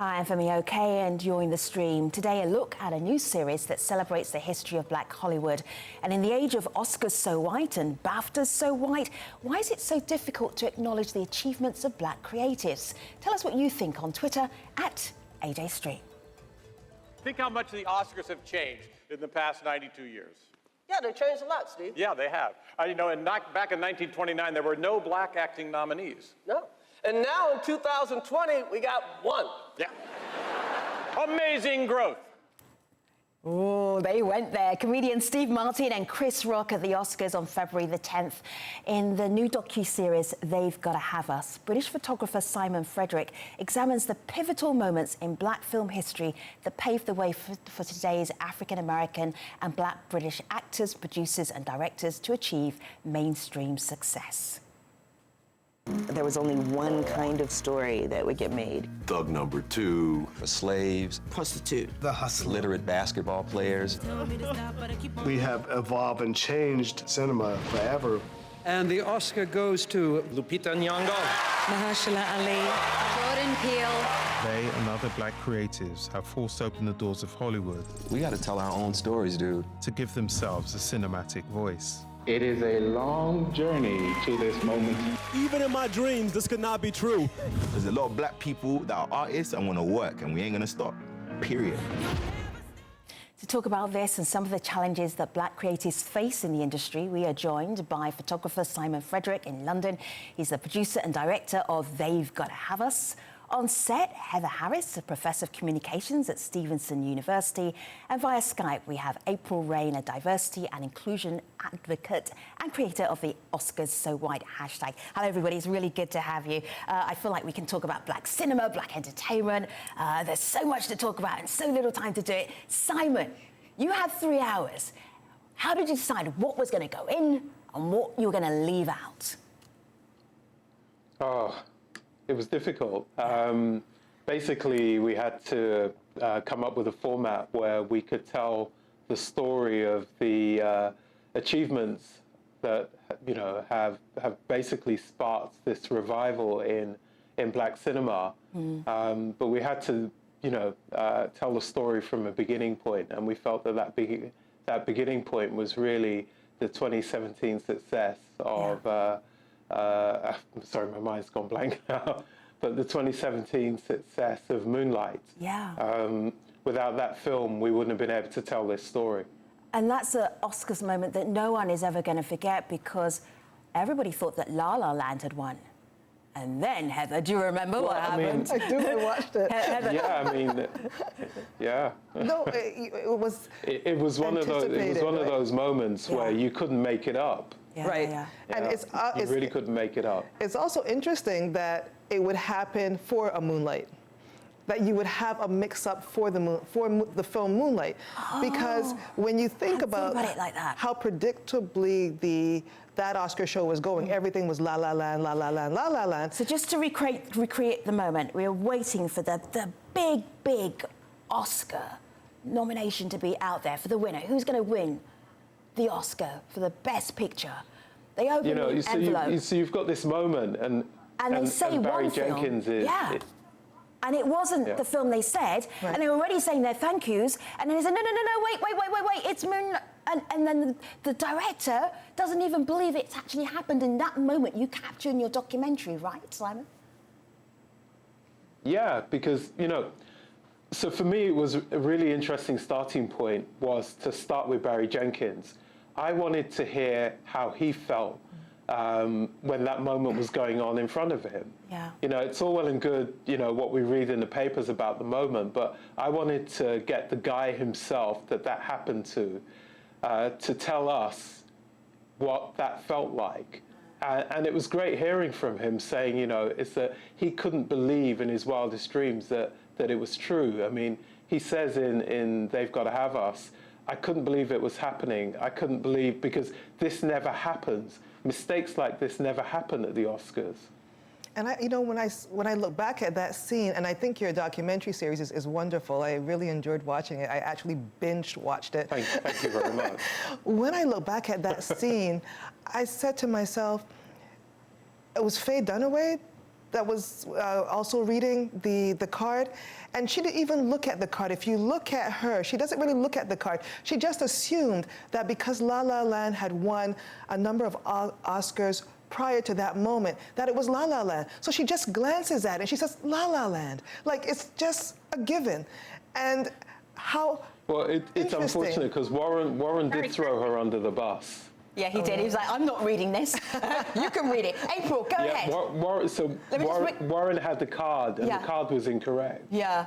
Hi, I'm Femi Okay, and you're in the stream. Today, a look at a new series that celebrates the history of Black Hollywood. And in the age of Oscars so white and BAFTAs so white, why is it so difficult to acknowledge the achievements of Black creatives? Tell us what you think on Twitter at ajstream. Think how much the Oscars have changed in the past 92 years. Yeah, they changed a lot, Steve. Yeah, they have. Back in 1929, there were no Black acting nominees. No. And now in 2020, we got one. Yeah. Amazing growth. Oh, they went there. Comedians Steve Martin and Chris Rock at the Oscars on February the 10th. In the new docu-series, They've Gotta Have Us, British photographer Simon Frederick examines the pivotal moments in Black film history that paved the way for today's African-American and Black British actors, producers and directors to achieve mainstream success. There was only one kind of story that would get made. Thug number 2. The slaves. Prostitute. The hustler. Literate basketball players. We have evolved and changed cinema forever. And the Oscar goes to Lupita Nyong'o, Mahershala Ali, Jordan Peele. They and other Black creatives have forced open the doors of Hollywood. We gotta tell our own stories, dude. To give themselves a cinematic voice. It is a long journey to this moment. Even in my dreams, this could not be true. There's a lot of Black people that are artists and want to work, and we ain't gonna stop. Period. To talk about this and some of the challenges that Black creatives face in the industry, we are joined by photographer Simon Frederick in London. He's the producer and director of They've Gotta Have Us. On set, Heather Harris, a professor of communications at Stevenson University. And via Skype, we have April Rain, a diversity and inclusion advocate and creator of the Oscars So White hashtag. Hello, everybody. It's really good to have you. I feel like we can talk about Black cinema, Black entertainment. There's so much to talk about and so little time to do it. Simon, you had 3 hours. How did you decide what was going to go in and what you were going to leave out? It was difficult. Basically, we had to come up with a format where we could tell the story of the achievements that have basically sparked this revival in Black cinema. But we had to tell the story from a beginning point, and we felt that beginning point was really the 2017 success of. Sorry, my mind's gone blank now. But the 2017 success of Moonlight. Yeah. Without that film, we wouldn't have been able to tell this story. And that's an Oscars moment that no one is ever going to forget, because everybody thought that La La Land had won. And then, Heather, do you remember what happened? I do, I watched it. Heather. Yeah, I mean, yeah. No, it was. It was one of those. It was one of those moments where you couldn't make it up. Yeah, right. Yeah. And you really couldn't make it up. It's also interesting that it would happen for a Moonlight, that you would have a mix-up for the film Moonlight, because when you think about it like that. how predictably that Oscar show was going, everything was La La Land, La La Land, La La Land. So just to recreate the moment, we were waiting for the big Oscar nomination to be out there for the winner. Who's going to win the Oscar for the Best Picture? They open the envelope. So you've got this moment, and they say Barry one film. Jenkins is. Yeah. And it wasn't the film they said, and they were already saying their thank yous, and then they said, no, wait, it's Moonlight. And then the director doesn't even believe it's actually happened in that moment you capture in your documentary, right, Simon? Yeah, because, so for me, it was a really interesting starting point was to start with Barry Jenkins. I wanted to hear how he felt when that moment was going on in front of him. Yeah. It's all well and good, what we read in the papers about the moment, but I wanted to get the guy himself that happened to tell us what that felt like. And it was great hearing from him saying, it's that he couldn't believe in his wildest dreams that it was true. I mean, he says in They've Gotta Have Us, I couldn't believe it was happening. I couldn't believe, because this never happens. Mistakes like this never happen at the Oscars. And when I look back at that scene, and I think your documentary series is wonderful. I really enjoyed watching it. I actually binge watched it. Thank you very much. When I look back at that scene, I said to myself, it was Faye Dunaway that was also reading the card, and she didn't even look at the card. If you look at her, she doesn't really look at the card. She just assumed that because La La Land had won a number of Oscars prior to that moment, that it was La La Land. So she just glances at it and she says, La La Land. Like, it's just a given. And how Well, it's unfortunate because Warren did throw her under the bus. Yeah, he did. He was like, I'm not reading this. You can read it. April, go ahead. Warren had the card, and the card was incorrect. Yeah.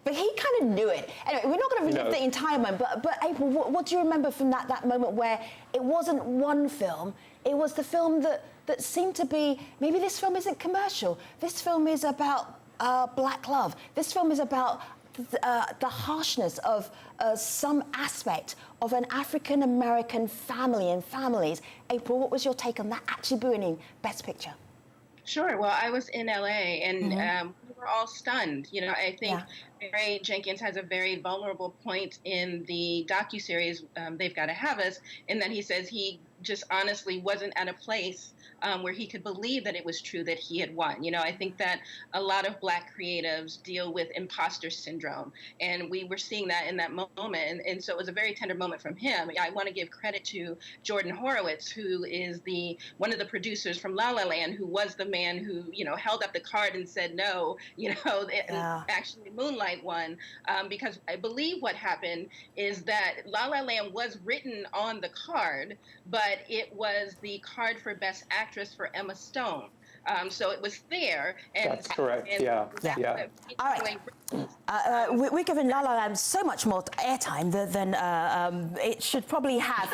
But he kind of knew it. Anyway, we're not going to relive the entire moment, but April, what do you remember from that moment where it wasn't one film, it was the film that seemed to be, maybe this film isn't commercial, this film is about black love, this film is about the harshness of some aspect of an African-American family and families. April, what was your take on that actually winning Best Picture? Sure. Well, I was in LA, and we were all stunned. You know, I think Barry Jenkins has a very vulnerable point in the docuseries They've Got to Have Us, in that he says he just honestly wasn't at a place where he could believe that it was true that he had won. You know, I think that a lot of Black creatives deal with imposter syndrome, and we were seeing that in that moment. And so it was a very tender moment from him. I want to give credit to Jordan Horowitz, who is one of the producers from La La Land, who was the man who, you know, held up the card and said no, you know, actually Moonlight won, because I believe what happened is that La La Land was written on the card, but it was the card for Best Actress for Emma Stone. So it was there. And that's correct, yeah. All right. We're giving La La Land so much more airtime than it should probably have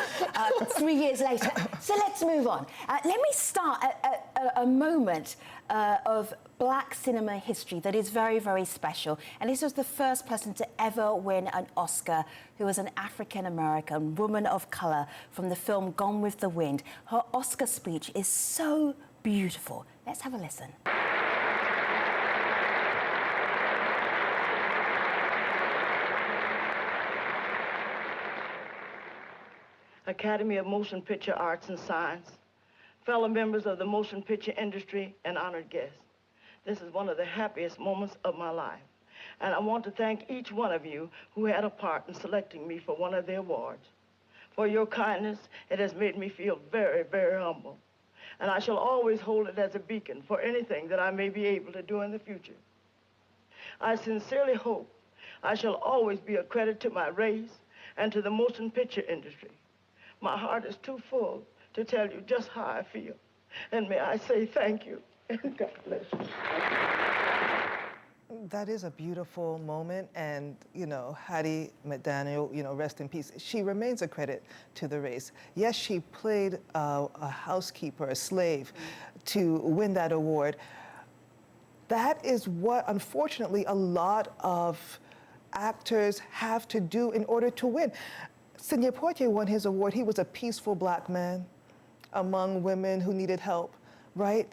3 years later. So let's move on. Let me start at a moment of Black cinema history that is very, very special. And this was the first person to ever win an Oscar who was an African-American woman of color from the film Gone with the Wind. Her Oscar speech is so beautiful. Let's have a listen. Academy of Motion Picture Arts and Science, fellow members of the motion picture industry, and honored guests. This is one of the happiest moments of my life. And I want to thank each one of you who had a part in selecting me for one of the awards. For your kindness, it has made me feel very, very humble. And I shall always hold it as a beacon for anything that I may be able to do in the future. I sincerely hope I shall always be a credit to my race and to the motion picture industry. My heart is too full to tell you just how I feel. And may I say thank you, and God bless you. That is a beautiful moment, and, you know, Hattie McDaniel, you know, rest in peace. She remains a credit to the race. Yes, she played a housekeeper, a slave, to win that award. That is what, unfortunately, a lot of actors have to do in order to win. Sidney Poitier won his award. He was a peaceful Black man among women who needed help, right?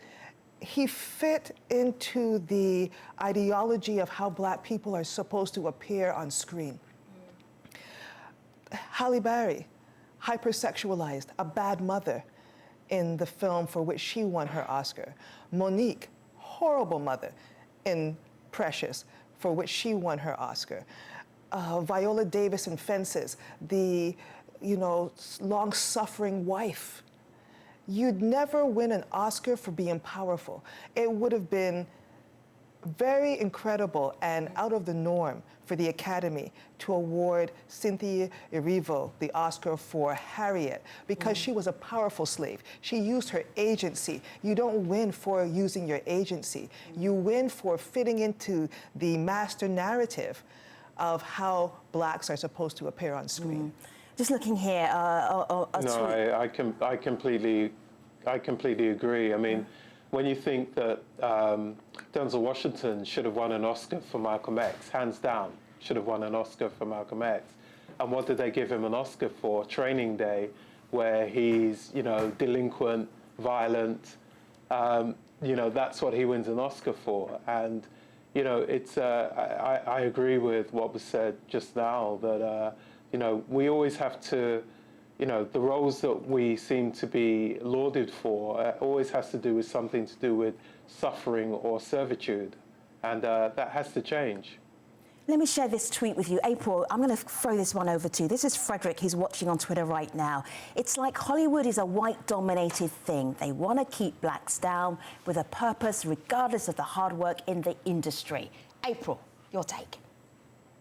He fit into the ideology of how Black people are supposed to appear on screen. Halle Berry, hypersexualized, a bad mother in the film for which she won her Oscar. Monique, horrible mother in Precious, for which she won her Oscar. Viola Davis in Fences, the, you know, long-suffering wife. You'd never win an Oscar for being powerful. It would have been very incredible and out of the norm for the Academy to award Cynthia Erivo the Oscar for Harriet because she was a powerful slave. She used her agency. You don't win for using your agency. You win for fitting into the master narrative of how Blacks are supposed to appear on screen. Just looking here. I completely agree. I mean, when you think that Denzel Washington should have won an Oscar for Malcolm X, hands down, should have won an Oscar for Malcolm X. And what did they give him an Oscar for? Training Day, where he's, you know, delinquent, violent. You know, that's what he wins an Oscar for. And, you know, it's, I agree with what was said just now, that, you know, we always have to you know, the roles that we seem to be lauded for always has to do with something to do with suffering or servitude, and that has to change. Let me share this tweet with you. April, I'm going to throw this one over to you. This is Frederick. He's watching on Twitter right now. It's like Hollywood is a white-dominated thing. They want to keep blacks down with a purpose, regardless of the hard work in the industry. April, your take.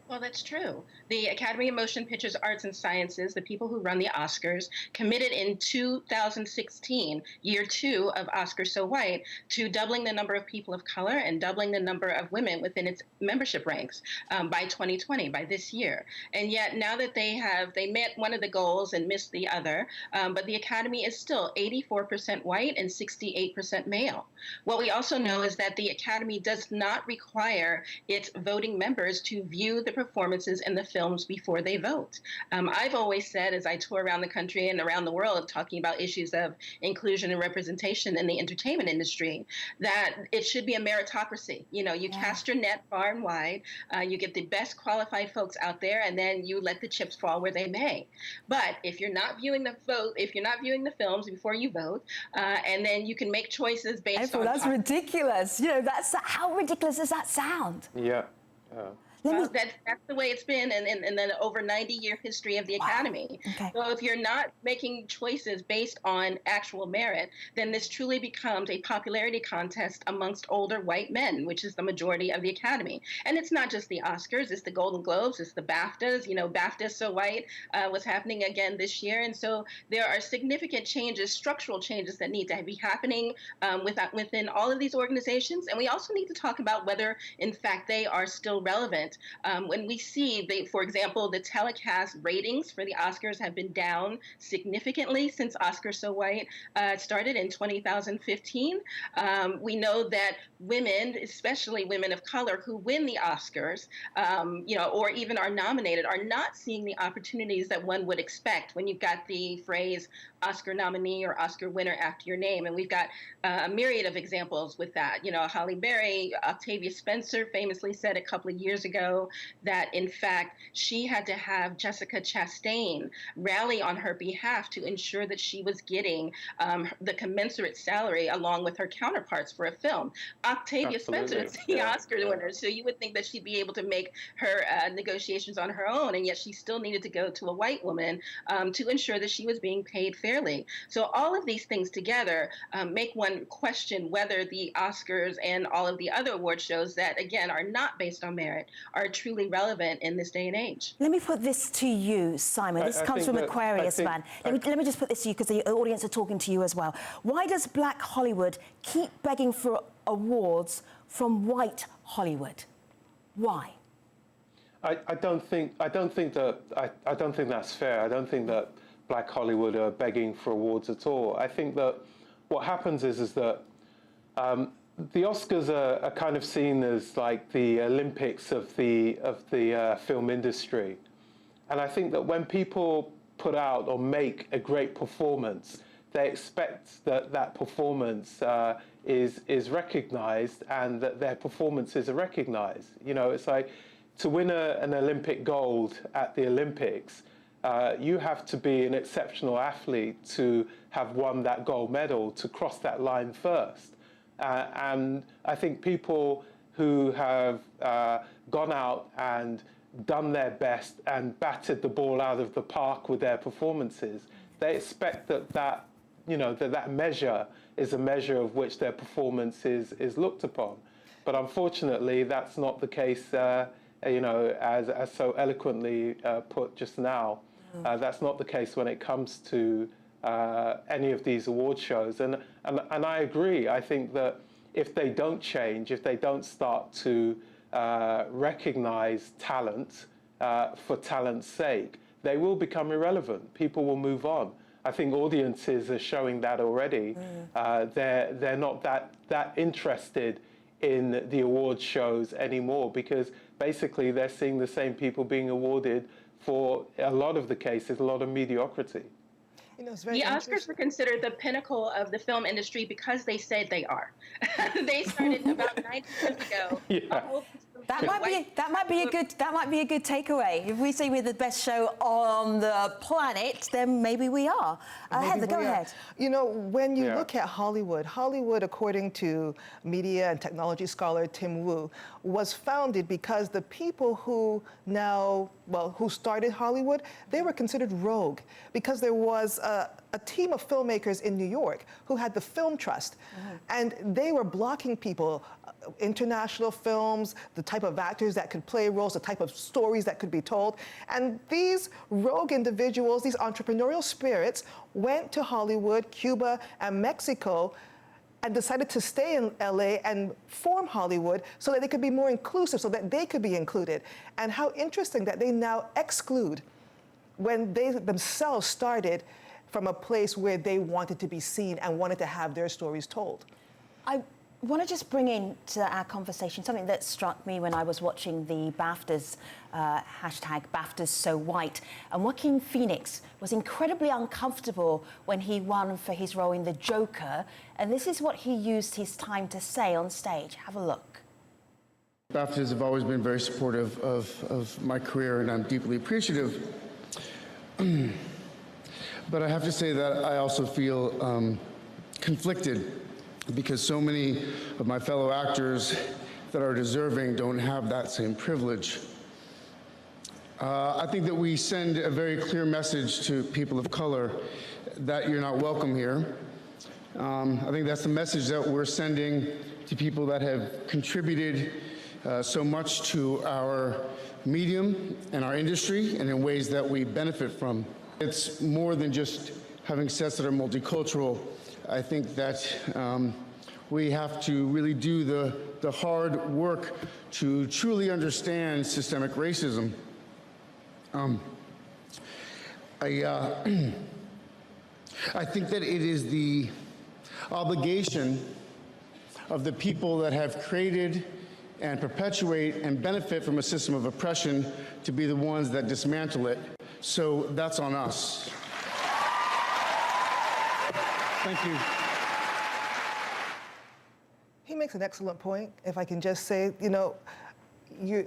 Well, that's true. The Academy of Motion Pictures Arts and Sciences, the people who run the Oscars, committed in 2016, year 2 of Oscars So White, to doubling the number of people of color and doubling the number of women within its membership ranks by 2020, by this year. And yet now that they met one of the goals and missed the other, but the Academy is still 84% white and 68% male. What we also know is that the Academy does not require its voting members to view the performances in the films before they vote. I've always said, as I tour around the country and around the world talking about issues of inclusion and representation in the entertainment industry, that it should be a meritocracy. You know, you cast your net far and wide, you get the best qualified folks out there, and then you let the chips fall where they may. But if you're not viewing the films before you vote, and then you can make choices based on... That's ridiculous. You know, how ridiculous does that sound? Yeah. Well, that's the way it's been in the over 90-year history of the Academy. Okay. So if you're not making choices based on actual merit, then this truly becomes a popularity contest amongst older white men, which is the majority of the Academy. And it's not just the Oscars, it's the Golden Globes, it's the BAFTAs. You know, BAFTA So White was happening again this year. And so there are significant changes, structural changes that need to be happening within all of these organizations. And we also need to talk about whether, in fact, they are still relevant. When we see, for example, the telecast ratings for the Oscars have been down significantly since Oscars So White started in 2015. We know that women, especially women of color who win the Oscars, or even are nominated, are not seeing the opportunities that one would expect when you've got the phrase Oscar nominee or Oscar winner after your name. And we've got a myriad of examples with that. You know, Halle Berry, Octavia Spencer famously said a couple of years ago that, in fact, she had to have Jessica Chastain rally on her behalf to ensure that she was getting the commensurate salary along with her counterparts for a film. Octavia Spencer is the Oscar winner, so you would think that she'd be able to make her negotiations on her own, and yet she still needed to go to a white woman to ensure that she was being paid fairly. So all of these things together make one question whether the Oscars and all of the other award shows that, again, are not based on merit, are truly relevant in this day and age. Let me put this to you, Simon. This comes from Aquarius Man. Let me just put this to you because the audience are talking to you as well. Why does Black Hollywood keep begging for awards from white Hollywood? Why? I don't think that's fair. I don't think that Black Hollywood are begging for awards at all. I think that what happens is that the Oscars are kind of seen as like the Olympics of the film industry, and I think that when people put out or make a great performance, they expect that performance is recognized and that their performances are recognized. You know, it's like to win an Olympic gold at the Olympics, you have to be an exceptional athlete to have won that gold medal, to cross that line first. And I think people who have gone out and done their best and battered the ball out of the park with their performances, they expect that measure is a measure of which their performance is looked upon. But unfortunately, that's not the case, as so eloquently put just now. That's not the case when it comes to any of these award shows. And I agree. I think that if they don't change, if they don't start to recognize talent for talent's sake, they will become irrelevant. People will move on. I think audiences are showing that already. They're not that interested in the award shows anymore because basically they're seeing the same people being awarded for a lot of the cases, a lot of mediocrity. You know, it's very the Oscars were considered the pinnacle of the film industry because they said they are. They started about 90 years ago. A whole system That might be a good takeaway. If we say we're the best show on the planet, then maybe we are. Heather, go ahead. You know, when you look at Hollywood, according to media and technology scholar Tim Wu, was founded because the people who who started Hollywood, they were considered rogue because there was a team of filmmakers in New York who had the Film Trust, and they were blocking people, international films, the type of actors that could play roles, the type of stories that could be told. And these rogue individuals, these entrepreneurial spirits, went to Hollywood, Cuba, and Mexico and decided to stay in LA and form Hollywood so that they could be more inclusive, so that they could be included. And how interesting that they now exclude when they themselves started from a place where they wanted to be seen and wanted to have their stories told. I want to just bring into our conversation something that struck me when I was watching the BAFTAs, hashtag BAFTAs So White. And Joaquin Phoenix was incredibly uncomfortable when he won for his role in The Joker. And this is what he used his time to say on stage. Have a look. BAFTAs have always been very supportive of my career, and I'm deeply appreciative. But I have to say that I also feel conflicted because so many of my fellow actors that are deserving don't have that same privilege. I think that we send a very clear message to people of color that you're not welcome here. I think that's the message that we're sending to people that have contributed so much to our medium and our industry and in ways that we benefit from. It's more than just having sets that are multicultural. I think that we have to really do the hard work to truly understand systemic racism. I think that it is the obligation of the people that have created and perpetuate and benefit from a system of oppression to be the ones that dismantle it. So that's on us. Thank you. He makes an excellent point, if I can just say, you know,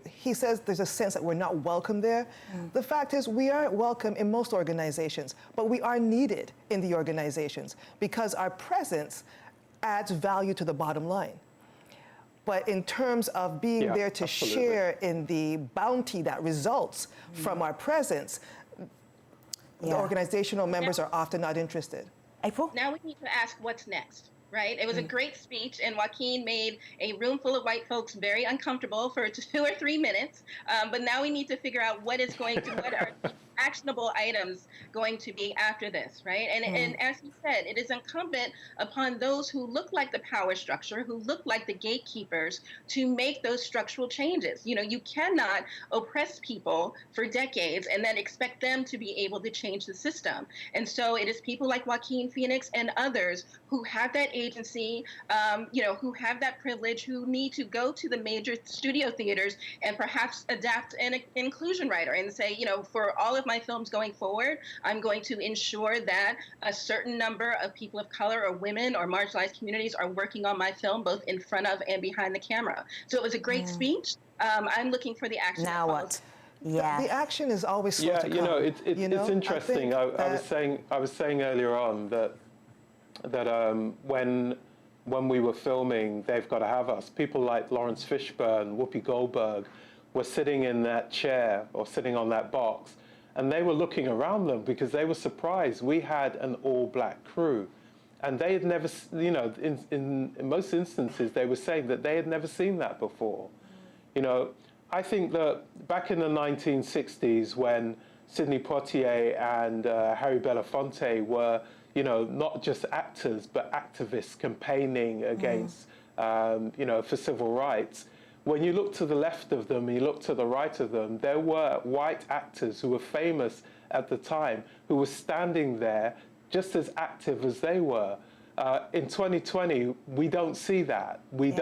he says there's a sense that we're not welcome there. The fact is we aren't welcome in most organizations, but we are needed in the organizations because our presence adds value to the bottom line. But in terms of being there to share in the bounty that results from our presence, the organizational members are often not interested. April? Now we need to ask what's next, right? It was a great speech, and Joaquin made a room full of white folks very uncomfortable for 2 or 3 minutes. But now we need to figure out what are actionable items going to be after this, right? And as he said, it is incumbent upon those who look like the power structure, who look like the gatekeepers, to make those structural changes. You know, you cannot oppress people for decades and then expect them to be able to change the system. And so it is people like Joaquin Phoenix and others who have that agency, you know, who have that privilege, who need to go to the major studio theaters and perhaps adapt an inclusion writer and say, you know, for all of my films going forward, I'm going to ensure that a certain number of people of color or women or marginalized communities are working on my film, both in front of and behind the camera. So it was a great speech. I'm looking for the action. Now what? Yeah. The action is always slow to come. You know, it's interesting. I was saying earlier on that when we were filming They've Got to Have Us, people like Lawrence Fishburne, Whoopi Goldberg were sitting in that chair or sitting on that box, and they were looking around them because they were surprised. We had an all-black crew, and they had never, you know, in most instances, they were saying that they had never seen that before. You know, I think that back in the 1960s, when Sidney Poitier and Harry Belafonte were, you know, not just actors, but activists campaigning against, you know, for civil rights, when you look to the left of them and you look to the right of them, there were white actors who were famous at the time who were standing there just as active as they were. In 2020, we don't see that. We've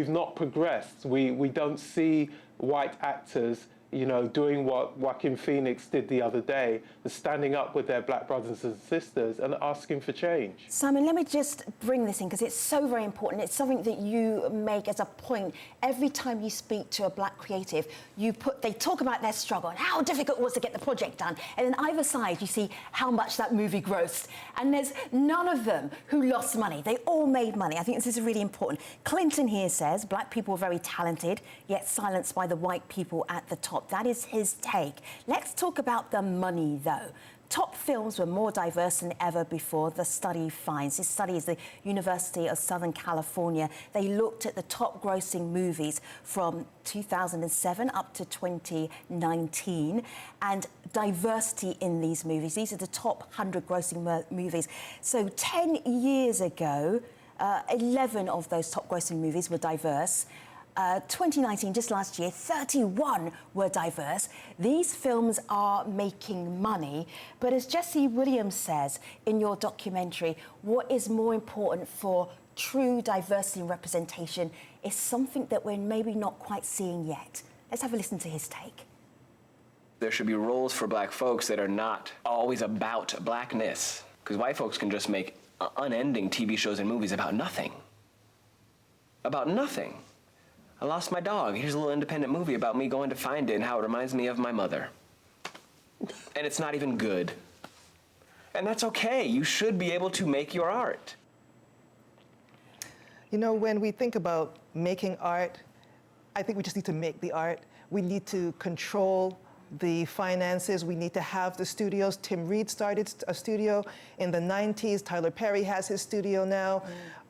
not progressed. We don't see white actors you know, doing what Joaquin Phoenix did the other day, standing up with their black brothers and sisters and asking for change. Simon, let me just bring this in because it's so very important. It's something that you make as a point every time you speak to a black creative. They talk about their struggle and how difficult it was to get the project done, and on either side you see how much that movie grossed. And there's none of them who lost money. They all made money. I think this is really important. Clinton here says black people were very talented, yet silenced by the white people at the top. That is his take. Let's talk about the money, though. Top films were more diverse than ever before, the study finds. This study is the University of Southern California. They looked at the top grossing movies from 2007 up to 2019 and diversity in these movies. These are the top 100 grossing movies. So 10 years ago, 11 of those top grossing movies were diverse. 2019, just last year, 31 were diverse. These films are making money, but as Jesse Williams says in your documentary, what is more important for true diversity and representation is something that we're maybe not quite seeing yet. Let's have a listen to his take. There should be roles for black folks that are not always about blackness, because white folks can just make unending TV shows and movies about nothing. About nothing. I lost my dog. Here's a little independent movie about me going to find it and how it reminds me of my mother. And it's not even good. And that's okay. You should be able to make your art. You know, when we think about making art, I think we just need to make the art. We need to control the finances. We need to have the studios. Tim Reed started a studio in the 90s. Tyler Perry has his studio now.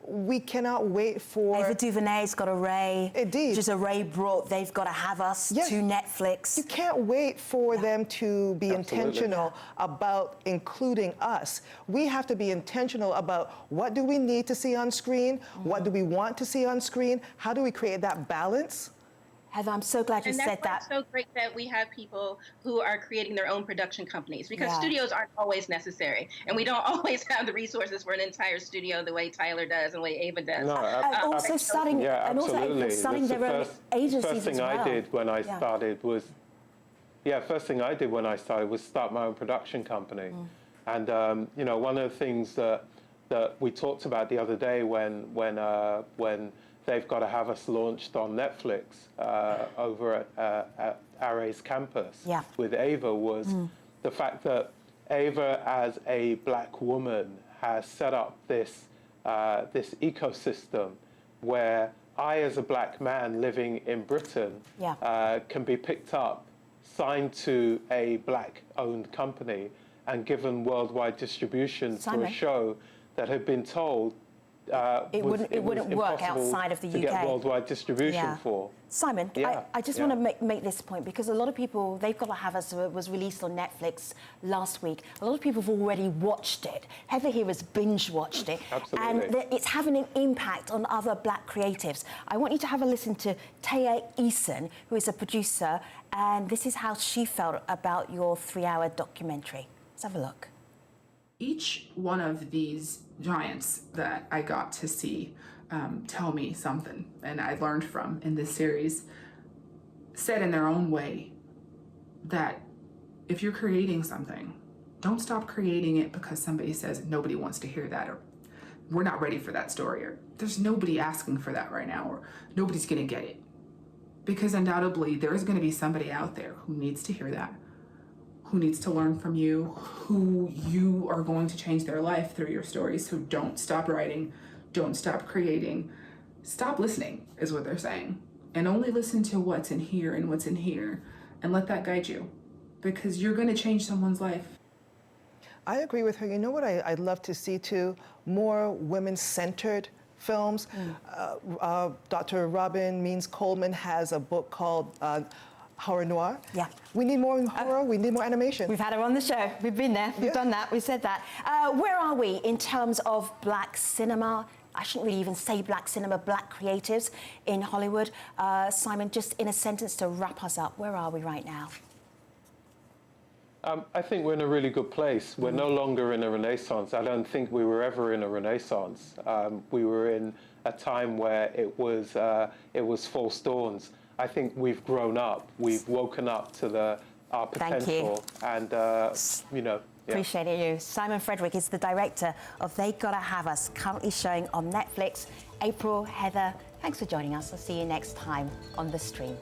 We cannot wait for... Ava DuVernay's got a Ray. Indeed. Which is a Ray brought They've Got to Have Us to Netflix. You can't wait for them to be intentional about including us. We have to be intentional about what do we need to see on screen, what do we want to see on screen, how do we create that balance? Heather, I'm so glad you said that. And that's why it's so great that we have people who are creating their own production companies, because studios aren't always necessary. And we don't always have the resources for an entire studio the way Tyler does and the way Ava does. No, also starting, and also starting their own agencies first thing as well. I did when I started was, first thing I did when I started was start my own production company. And, you know, one of the things that we talked about the other day when They've Got to Have Us launched on Netflix over at Array's campus with Ava was the fact that Ava, as a black woman, has set up this ecosystem where I, as a black man living in Britain, can be picked up, signed to a black-owned company, and given worldwide distribution for a show that had been told it wouldn't work outside of the UK. To get worldwide distribution for. Simon, I just want to make this point, because a lot of people, They've Got to Have Us was released on Netflix last week. A lot of people have already watched it. Heather here has binge-watched it. Absolutely. And it's having an impact on other black creatives. I want you to have a listen to Taya Eason, who is a producer, and this is how she felt about your 3-hour documentary. Let's have a look. Each one of these giants that I got to see tell me something, and I learned from in this series, said in their own way that if you're creating something, don't stop creating it because somebody says nobody wants to hear that, or we're not ready for that story, or there's nobody asking for that right now, or nobody's gonna get it. Because undoubtedly there is gonna be somebody out there who needs to hear that, who needs to learn from you, who you are going to change their life through your stories. So don't stop writing, don't stop creating, stop listening is what they're saying. And only listen to what's in here and what's in here, and let that guide you, because you're gonna change someone's life. I agree with her. You know what I'd love to see too? More women-centered films. Dr. Robin Means-Coleman has a book called Horror Noir. Yeah. We need more horror, we need more animation. We've had her on the show. We've been there, we've done that, we've said that. Where are we in terms of black cinema? I shouldn't really even say black cinema, black creatives in Hollywood. Simon, just in a sentence to wrap us up, where are we right now? I think we're in a really good place. We're no longer in a renaissance. I don't think we were ever in a renaissance. We were in a time where it was false dawns. I think we've grown up. We've woken up to our potential. Thank you. And, you know, yeah. Appreciate it, you. Simon Frederick is the director of They Gotta Have Us, currently showing on Netflix. April, Heather, thanks for joining us. I'll see you next time on The Stream.